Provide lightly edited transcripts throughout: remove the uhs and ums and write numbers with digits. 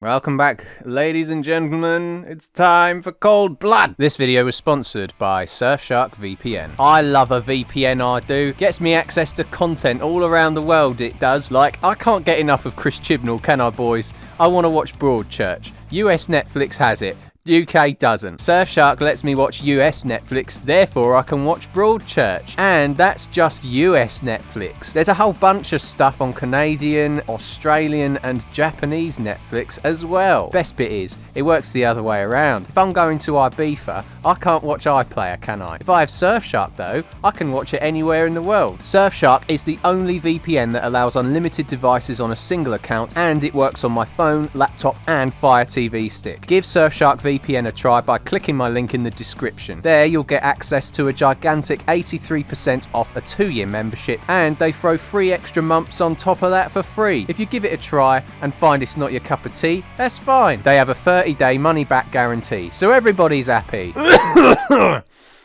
Welcome back, ladies and gentlemen. It's time for Cold Blood. This video was sponsored by Surfshark VPN. I love a VPN, I do. Gets me access to content all around the world, it does. Like, I can't get enough of Chris Chibnall, can I, boys? I want to watch Broadchurch. US Netflix has it. UK doesn't. Surfshark lets me watch US Netflix, therefore I can watch Broadchurch. And that's just US Netflix. There's a whole bunch of stuff on Canadian, Australian and Japanese Netflix as well. Best bit is, it works the other way around. If I'm going to Ibiza, I can't watch iPlayer, can I? If I have Surfshark though, I can watch it anywhere in the world. Surfshark is the only VPN that allows unlimited devices on a single account, and it works on my phone, laptop and Fire TV stick. Give Surfshark VPN a try by clicking my link in the description. There you'll get access to a gigantic 83% off a 2-year membership, and they throw 3 extra months on top of that for free. If you give it a try and find it's not your cup of tea, that's fine. They have a 30-day money-back guarantee, so everybody's happy.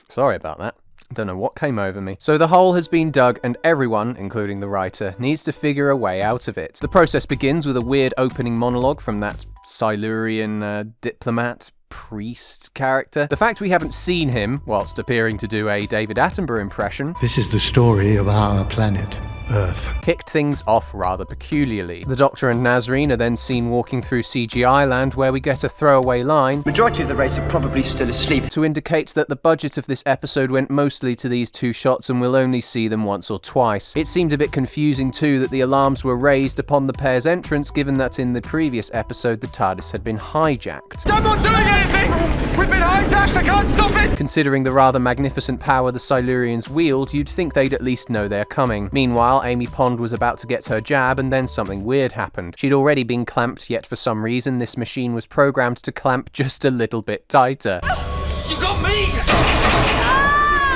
Sorry about that. Don't know what came over me. So the hole has been dug and everyone, including the writer, needs to figure a way out of it. The process begins with a weird opening monologue from that Silurian diplomat priest character. The fact we haven't seen him, whilst appearing to do a David Attenborough impression, this is the story of our planet, Earth, kicked things off rather peculiarly. The Doctor and Nazreen are then seen walking through CGI land, where we get a throwaway line, majority of the race are probably still asleep, to indicate that the budget of this episode went mostly to these 2 shots and we'll only see them once or twice. It seemed a bit confusing too that the alarms were raised upon the pair's entrance, given that in the previous episode the TARDIS had been hijacked. I'm not doing anything! We've been hijacked, I can't stop it! Considering the rather magnificent power the Silurians wield, you'd think they'd at least know they're coming. Meanwhile, Amy Pond was about to get her jab and then something weird happened. She'd already been clamped, yet for some reason this machine was programmed to clamp just a little bit tighter. You got me!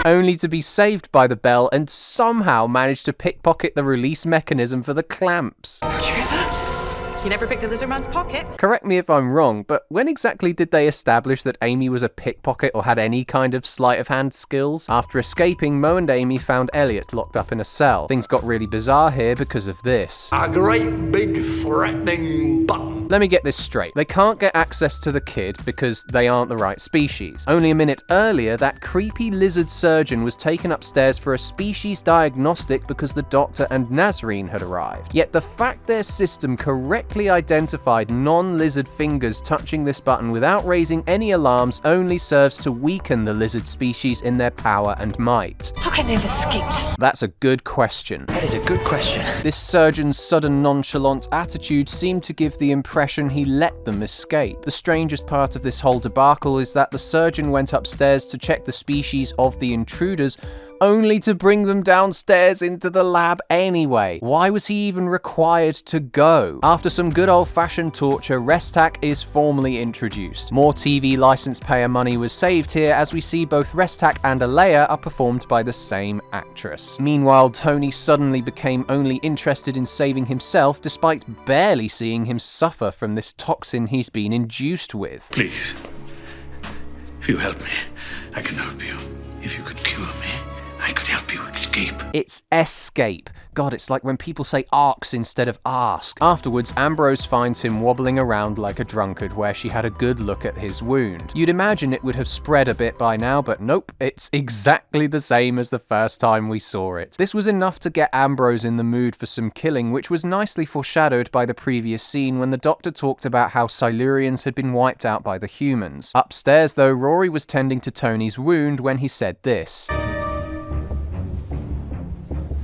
Only to be saved by the bell and somehow manage to pickpocket the release mechanism for the clamps. Did you hear that? You never picked the lizard man's pocket? Correct me if I'm wrong, but when exactly did they establish that Amy was a pickpocket or had any kind of sleight of hand skills? After escaping, Mo and Amy found Elliot locked up in a cell. Things got really bizarre here because of this. A great big threatening button. Let me get this straight. They can't get access to the kid because they aren't the right species. Only a minute earlier, that creepy lizard surgeon was taken upstairs for a species diagnostic because the Doctor and Nazreen had arrived. Yet the fact their system correctly identified non-lizard fingers touching this button without raising any alarms only serves to weaken the lizard species in their power and might. How can they have escaped? That's a good question. That is a good question. This surgeon's sudden nonchalant attitude seemed to give the impression he let them escape. The strangest part of this whole debacle is that the surgeon went upstairs to check the species of the intruders, only to bring them downstairs into the lab anyway. Why was he even required to go? After some good old-fashioned torture, Restak is formally introduced. More TV license payer money was saved here, as we see both Restak and Alea are performed by the same actress. Meanwhile, Tony suddenly became only interested in saving himself, despite barely seeing him suffer from this toxin he's been induced with. Please, if you help me, I can help you. If you could cure me, I could help you escape. It's escape. God, it's like when people say arcs instead of ask. Afterwards, Ambrose finds him wobbling around like a drunkard, where she had a good look at his wound. You'd imagine it would have spread a bit by now, but nope, it's exactly the same as the first time we saw it. This was enough to get Ambrose in the mood for some killing, which was nicely foreshadowed by the previous scene when the Doctor talked about how Silurians had been wiped out by the humans. Upstairs though, Rory was tending to Tony's wound when he said this.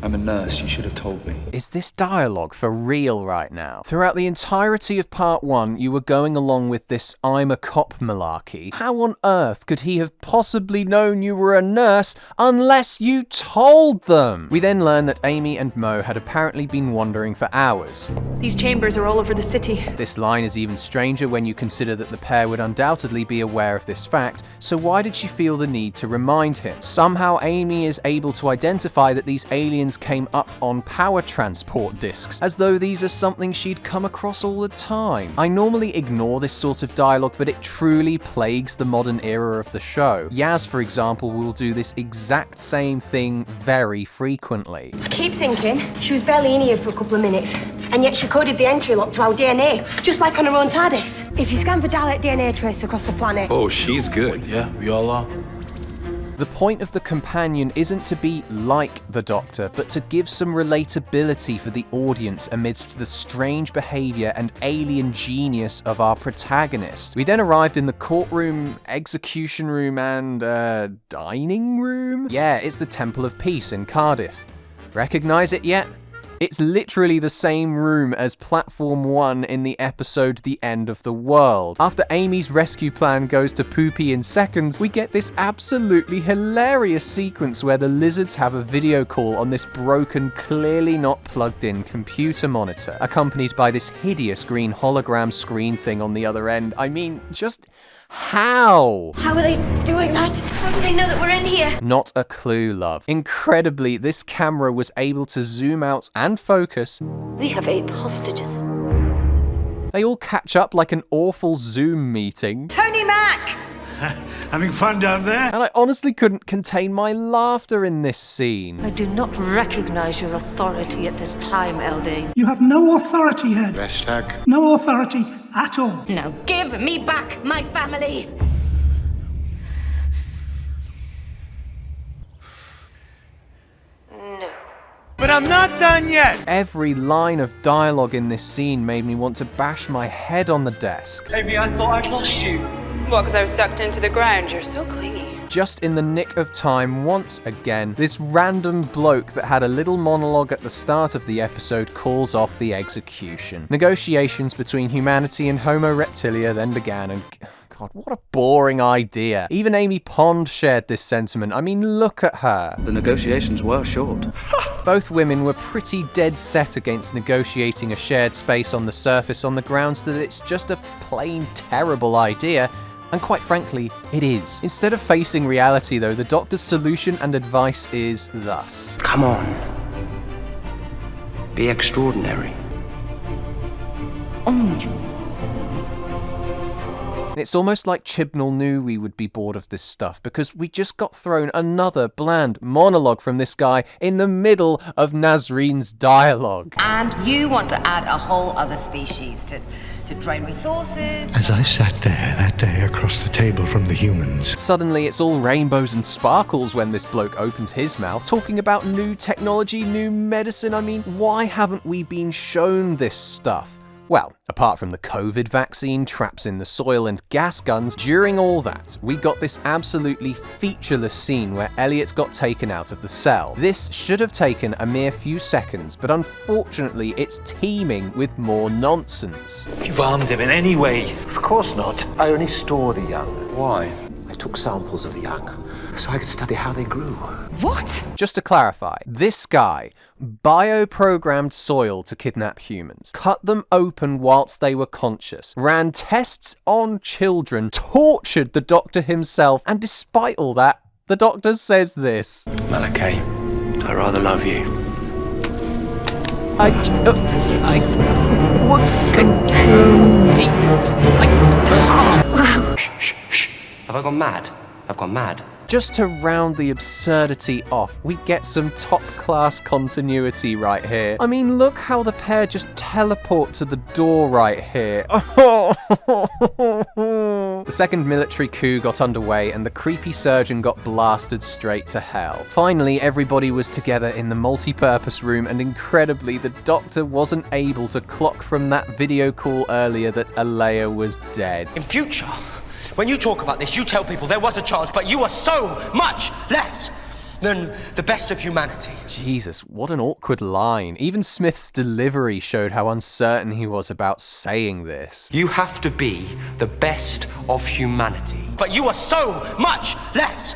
I'm a nurse, you should have told me. Is this dialogue for real right now? Throughout the entirety of part 1, you were going along with this I'm a cop malarkey. How on earth could he have possibly known you were a nurse unless you told them? We then learn that Amy and Mo had apparently been wandering for hours. These chambers are all over the city. This line is even stranger when you consider that the pair would undoubtedly be aware of this fact, so why did she feel the need to remind him? Somehow Amy is able to identify that these aliens came up on power transport discs, as though these are something she'd come across all the time. I normally ignore this sort of dialogue, but it truly plagues the modern era of the show. Yaz, for example, will do this exact same thing very frequently. I keep thinking she was barely in here for a couple of minutes. and yet she coded the entry lock to our DNA, just like on her own TARDIS. If you scan for Dalek DNA traces across the planet... Oh, she's good. Yeah, we all are. The point of the companion isn't to be like the Doctor, but to give some relatability for the audience amidst the strange behaviour and alien genius of our protagonist. We then arrived in the courtroom, execution room, and dining room? Yeah, it's the Temple of Peace in Cardiff. Recognise it yet? It's literally the same room as Platform 1 in the episode The End of the World. After Amy's rescue plan goes to poopy in seconds, we get this absolutely hilarious sequence where the lizards have a video call on this broken, clearly not plugged in computer monitor, accompanied by this hideous green hologram screen thing on the other end. I mean, just... how? How are they doing that? How do they know that we're in here? Not a clue, love. Incredibly, this camera was able to zoom out and focus. We have 8 hostages. They all catch up like an awful Zoom meeting. Tony Mac! Having fun down there? And I honestly couldn't contain my laughter in this scene. I do not recognize your authority at this time, Eldane. You have no authority here. Hashtag. No authority at all. Now give me back my family! But I'm not done yet! Every line of dialogue in this scene made me want to bash my head on the desk. Amy, I thought I'd lost you. Well, because I was sucked into the ground. You're so clingy. Just in the nick of time, once again, this random bloke that had a little monologue at the start of the episode calls off the execution. Negotiations between humanity and Homo Reptilia then began, and God, what a boring idea. Even Amy Pond shared this sentiment. I mean, look at her. The negotiations were short. Both women were pretty dead set against negotiating a shared space on the surface on the grounds that it's just a plain terrible idea. And quite frankly, it is. Instead of facing reality, though, the Doctor's solution and advice is thus. Come on. Be extraordinary. It's almost like Chibnall knew we would be bored of this stuff, because we just got thrown another bland monologue from this guy in the middle of Nasreen's dialogue. And you want to add a whole other species to drain resources. As I sat there that day across the table from the humans, suddenly it's all rainbows and sparkles when this bloke opens his mouth, talking about new technology, new medicine. I mean, why haven't we been shown this stuff? Well, apart from the COVID vaccine, traps in the soil, and gas guns, during all that, we got this absolutely featureless scene where Elliot got taken out of the cell. This should have taken a mere few seconds, but unfortunately it's teeming with more nonsense. You've armed him in any way. Of course not. I only store the young. Why? I took samples of the young, so I could study how they grew. What? Just to clarify, this guy bioprogrammed soil to kidnap humans, cut them open whilst they were conscious, ran tests on children, tortured the Doctor himself, and despite all that, the Doctor says this. Malachi, I rather love you. Shh. Have I gone mad? I've gone mad. Just to round the absurdity off, we get some top-class continuity right here. I mean, look how the pair just teleport to the door right here. The second military coup got underway and the creepy surgeon got blasted straight to hell. Finally, everybody was together in the multi-purpose room, and incredibly, the Doctor wasn't able to clock from that video call earlier that Alea was dead. In future, when you talk about this, you tell people there was a chance, but you are so much less than the best of humanity. Jesus, what an awkward line. Even Smith's delivery showed how uncertain he was about saying this. You have to be the best of humanity, but you are so much less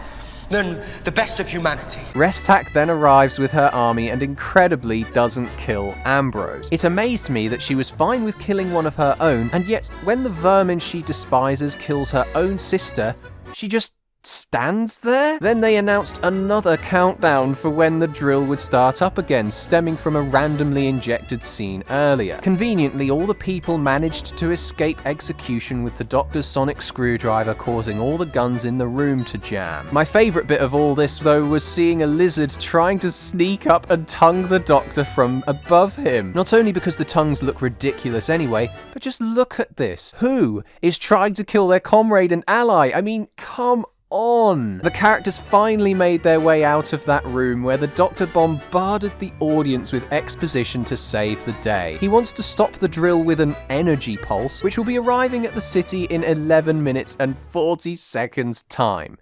than the best of humanity. Restak then arrives with her army and incredibly doesn't kill Ambrose. It amazed me that she was fine with killing one of her own, and yet when the vermin she despises kills her own sister, she just stands there. Then they announced another countdown for when the drill would start up again, stemming from a randomly injected scene earlier. Conveniently, all the people managed to escape execution with the Doctor's sonic screwdriver causing all the guns in the room to jam. My favourite bit of all this, though, was seeing a lizard trying to sneak up and tongue the Doctor from above him. Not only because the tongues look ridiculous anyway, but just look at this. Who is trying to kill their comrade and ally? I mean, come on. The characters finally made their way out of that room where the Doctor bombarded the audience with exposition to save the day. He wants to stop the drill with an energy pulse, which will be arriving at the city in 11 minutes and 40 seconds time.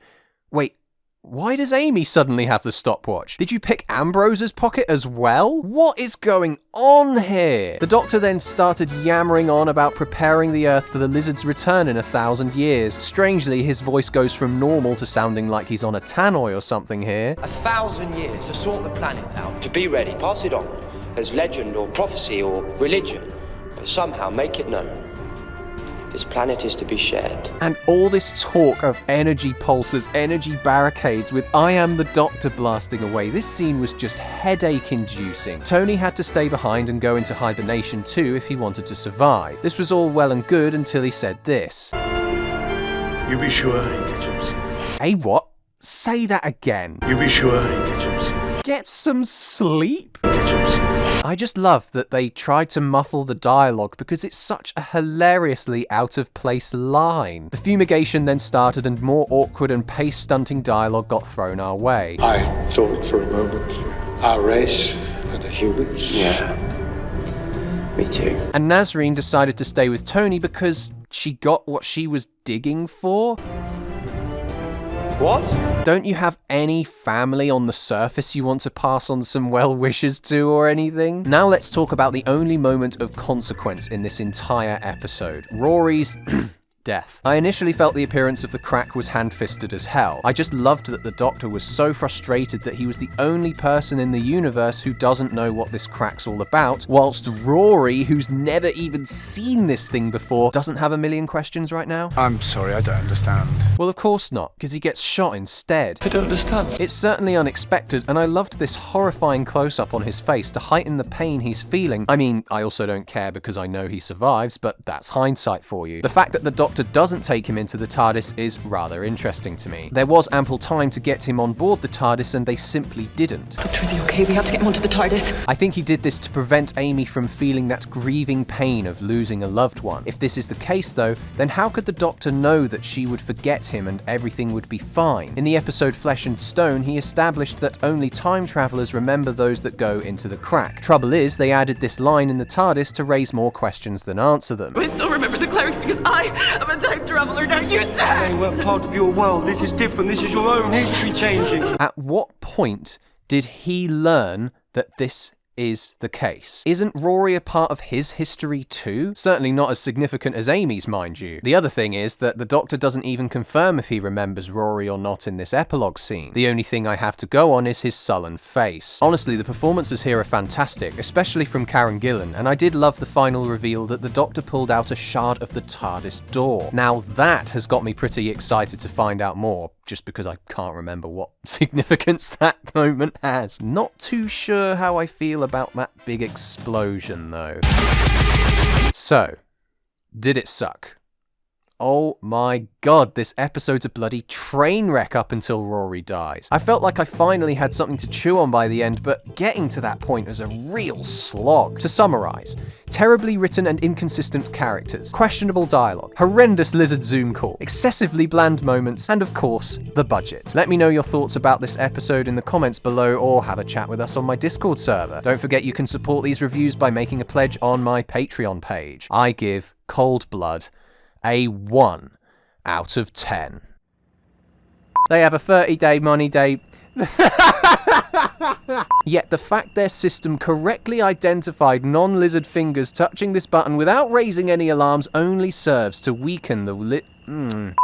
Wait, why does Amy suddenly have the stopwatch? Did you pick Ambrose's pocket as well? What is going on here? The Doctor then started yammering on about preparing the Earth for the lizard's return in 1,000 years. Strangely, his voice goes from normal to sounding like he's on a tannoy or something here. 1,000 years to sort the planet out. To be ready, pass it on as legend or prophecy or religion, but somehow make it known. This planet is to be shared. And all this talk of energy pulses, energy barricades with I Am the Doctor blasting away. This scene was just headache-inducing. Tony had to stay behind and go into hibernation too if he wanted to survive. This was all well and good until he said this. You be sure and get some sleep. Hey, what? Say that again. You be sure and get some sleep. Get some sleep? Get some sleep. I just love that they tried to muffle the dialogue because it's such a hilariously out-of-place line. The fumigation then started and more awkward and pace-stunting dialogue got thrown our way. I thought for a moment, our race and the humans. Yeah. Me too. And Nazreen decided to stay with Tony because she got what she was digging for? What? Don't you have any family on the surface you want to pass on some well wishes to or anything? Now let's talk about the only moment of consequence in this entire episode. Rory's death. I initially felt the appearance of the crack was hand-fisted as hell. I just loved that the Doctor was so frustrated that he was the only person in the universe who doesn't know what this crack's all about, whilst Rory, who's never even seen this thing before, doesn't have a million questions right now. I'm sorry, I don't understand. Well, of course not, because he gets shot instead. I don't understand. It's certainly unexpected, and I loved this horrifying close-up on his face to heighten the pain he's feeling. I mean, I also don't care because I know he survives, but that's hindsight for you. The fact that the Doctor doesn't take him into the TARDIS is rather interesting to me. There was ample time to get him on board the TARDIS and they simply didn't. Doctor, is he okay? We have to get him onto the TARDIS. I think he did this to prevent Amy from feeling that grieving pain of losing a loved one. If this is the case though, then how could the Doctor know that she would forget him and everything would be fine? In the episode Flesh and Stone, he established that only time travelers remember those that go into the crack. Trouble is, they added this line in the TARDIS to raise more questions than answer them. I still remember the clerics because I am a time traveler now, you said! Hey, we're part of your world. This is different. This is your own history changing. At what point did he learn that this is the case? Isn't Rory a part of his history too? Certainly not as significant as Amy's, mind you. The other thing is that the Doctor doesn't even confirm if he remembers Rory or not in this epilogue scene. The only thing I have to go on is his sullen face. Honestly, the performances here are fantastic, especially from Karen Gillan, and I did love the final reveal that the Doctor pulled out a shard of the TARDIS door. Now that has got me pretty excited to find out more, just because I can't remember what significance that moment has. Not too sure how I feel about that big explosion though. So, did it suck? Oh my god, this episode's a bloody train wreck up until Rory dies. I felt like I finally had something to chew on by the end, but getting to that point was a real slog. To summarise, terribly written and inconsistent characters, questionable dialogue, horrendous lizard zoom call, excessively bland moments, and of course, the budget. Let me know your thoughts about this episode in the comments below or have a chat with us on my Discord server. Don't forget you can support these reviews by making a pledge on my Patreon page. I give Cold Blood a 1 out of 10. They have a 30-day money day. Yet the fact their system correctly identified non-lizard fingers touching this button without raising any alarms only serves to weaken the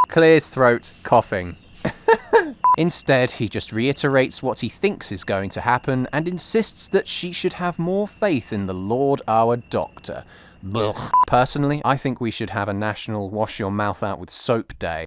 clears throat, coughing. Instead, he just reiterates what he thinks is going to happen and insists that she should have more faith in the Lord our Doctor. Personally, I think we should have a national wash your mouth out with soap day.